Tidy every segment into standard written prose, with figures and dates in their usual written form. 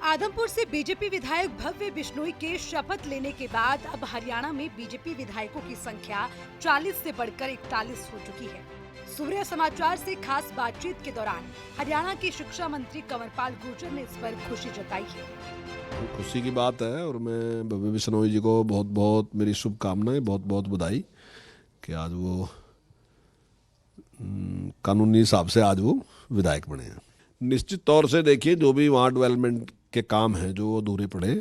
आदमपुर से बीजेपी विधायक भव्य बिश्नोई के शपथ लेने के बाद अब हरियाणा में बीजेपी विधायकों की संख्या 40 से बढ़कर 41 हो चुकी है। सूर्य समाचार से खास बातचीत के दौरान हरियाणा के शिक्षा मंत्री कंवरपाल गुर्जर ने इस पर खुशी जताई है। खुशी की बात है और मैं भव्य बिश्नोई जी को बहुत बहुत मेरी शुभकामनाएं, बहुत बहुत बधाई कि आज वो कानूनी हिसाब से आज वो विधायक बने हैं। निश्चित तौर से देखिए, जो भी वहाँ डेवलपमेंट के काम हैं जो अधूरे पड़े,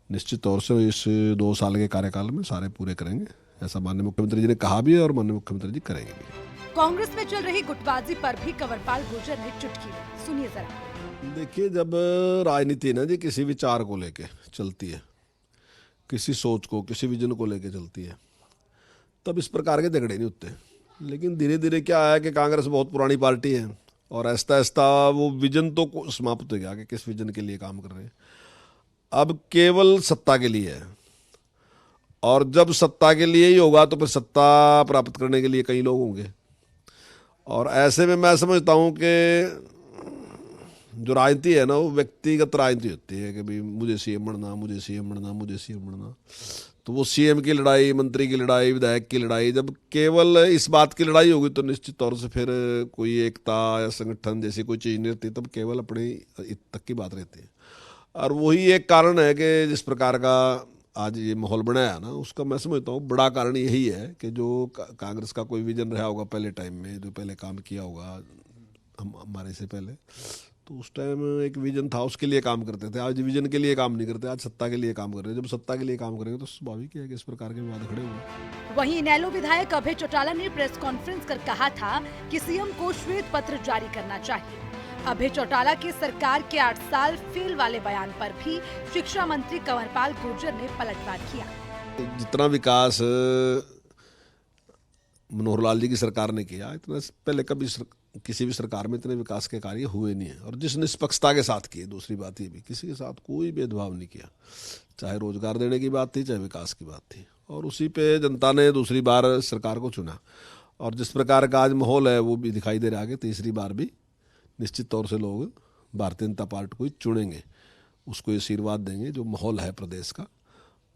निश्चित तौर से इस 2 साल के कार्यकाल में सारे पूरे करेंगे, ऐसा माननीय मुख्यमंत्री जी ने कहा भी है और माननीय मुख्यमंत्री जी करेंगे भी। कांग्रेस में चल रही गुटबाजी पर भी कंवरपाल गुर्जर ने चुटकी ली, सुनिए जरा। देखिए, जब राजनीति ना जी किसी विचार को लेके चलती है, किसी सोच को, किसी विजन को लेके चलती है, तब इस प्रकार के झगड़े नहीं होते। लेकिन धीरे धीरे क्या है कि कांग्रेस बहुत पुरानी पार्टी है और आहिस्ता आहिस्ता वो विजन तो समाप्त हो गया कि किस विजन के लिए काम कर रहे हैं। अब केवल सत्ता के लिए है और जब सत्ता के लिए ही होगा तो फिर सत्ता प्राप्त करने के लिए कई लोग होंगे। और ऐसे में मैं समझता हूँ कि जो राजनीति है ना, वो व्यक्तिगत राजनीति होती है कि भाई मुझे सीएम बनना, मुझे सीएम बनना, मुझे सीएम बनना। तो वो सीएम की लड़ाई, मंत्री की लड़ाई, विधायक की लड़ाई, जब केवल इस बात की लड़ाई होगी तो निश्चित तौर से फिर कोई एकता या संगठन जैसी कोई चीज़ नहीं रहती, तब केवल अपने तक की बात रहती है। और वही एक कारण है कि जिस प्रकार का आज ये माहौल बनाया है ना, उसका मैं समझता हूँ बड़ा कारण यही है कि जो कांग्रेस का कोई विजन रहा होगा पहले टाइम में, जो पहले काम किया होगा हमारे से पहले, तो उस टाइम एक विजन था, उसके लिए काम करते थे। आज विजन के लिए काम नहीं करते, आज सत्ता के लिए काम कर रहे हैं। जब सत्ता के लिए काम करेंगे तो स्वाभाविक है कि इस प्रकार के विवाद खड़े होंगे। वहीं इनेलो विधायक अभय चौटाला ने प्रेस कॉन्फ्रेंस कर कहा था कि सीएम को श्वेत पत्र जारी करना चाहिए। अभय चौटाला की सरकार के 8 साल फेल वाले बयान पर भी शिक्षा मंत्री कंवरपाल गुर्जर ने पलटवार किया। जितना विकास मनोहर लाल जी की सरकार ने किया, इतना पहले कभी किसी भी सरकार में इतने विकास के कार्य हुए नहीं है। और जिस निष्पक्षता के साथ किए, दूसरी बात ये भी, किसी के साथ कोई भेदभाव नहीं किया, चाहे रोजगार देने की बात थी, चाहे विकास की बात थी, और उसी पे जनता ने दूसरी बार सरकार को चुना। और जिस प्रकार का आज माहौल है वो भी दिखाई दे रहा है कि तीसरी बार भी निश्चित तौर से लोग भारतीय जनता पार्टी को ही चुनेंगे, उसको आशीर्वाद देंगे जो माहौल है प्रदेश का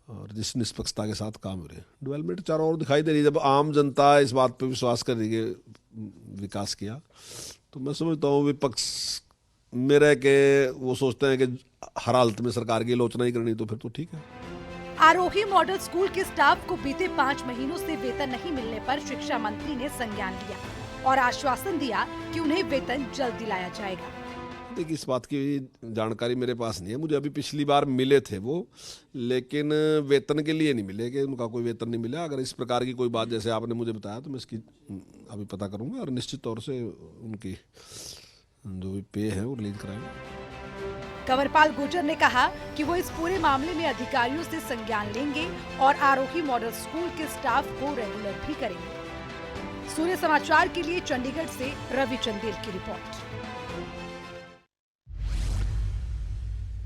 और जिस निष्पक्षता के साथ काम हो रहे हैं। डेवलपमेंट चारों ओर दिखाई दे रही है। जब आम जनता इस बात पर विश्वास कर रही है विकास किया, तो मैं समझता हूँ विपक्ष में रह के वो सोचते हैं कि हर हालत में सरकार की आलोचना ही करनी, तो फिर तो ठीक है। आरोही मॉडल स्कूल के स्टाफ को बीते 5 महीनों से वेतन नहीं मिलने पर शिक्षा मंत्री ने संज्ञान लिया और आश्वासन दिया कि उन्हें वेतन जल्द दिलाया जाएगा। देखिए, इस बात की जानकारी मेरे पास नहीं है। मुझे अभी पिछली बार मिले थे वो, लेकिन वेतन के लिए नहीं मिले, कि उनका कोई वेतन नहीं मिला। अगर इस प्रकार की कोई बात जैसे आपने मुझे बताया तो मैं इसकी अभी पता करूंगा और निश्चित तौर से उनकी जो भी पे है वो रिलीज कराएंगे। कंवरपाल गुर्जर ने कहा कि वो इस पूरे मामले में अधिकारियों से संज्ञान लेंगे और आरोही मॉडल स्कूल के स्टाफ को रेगुलर भी करेंगे। सूर्य समाचार के लिए चंडीगढ़ से रवि चंदेल की रिपोर्ट।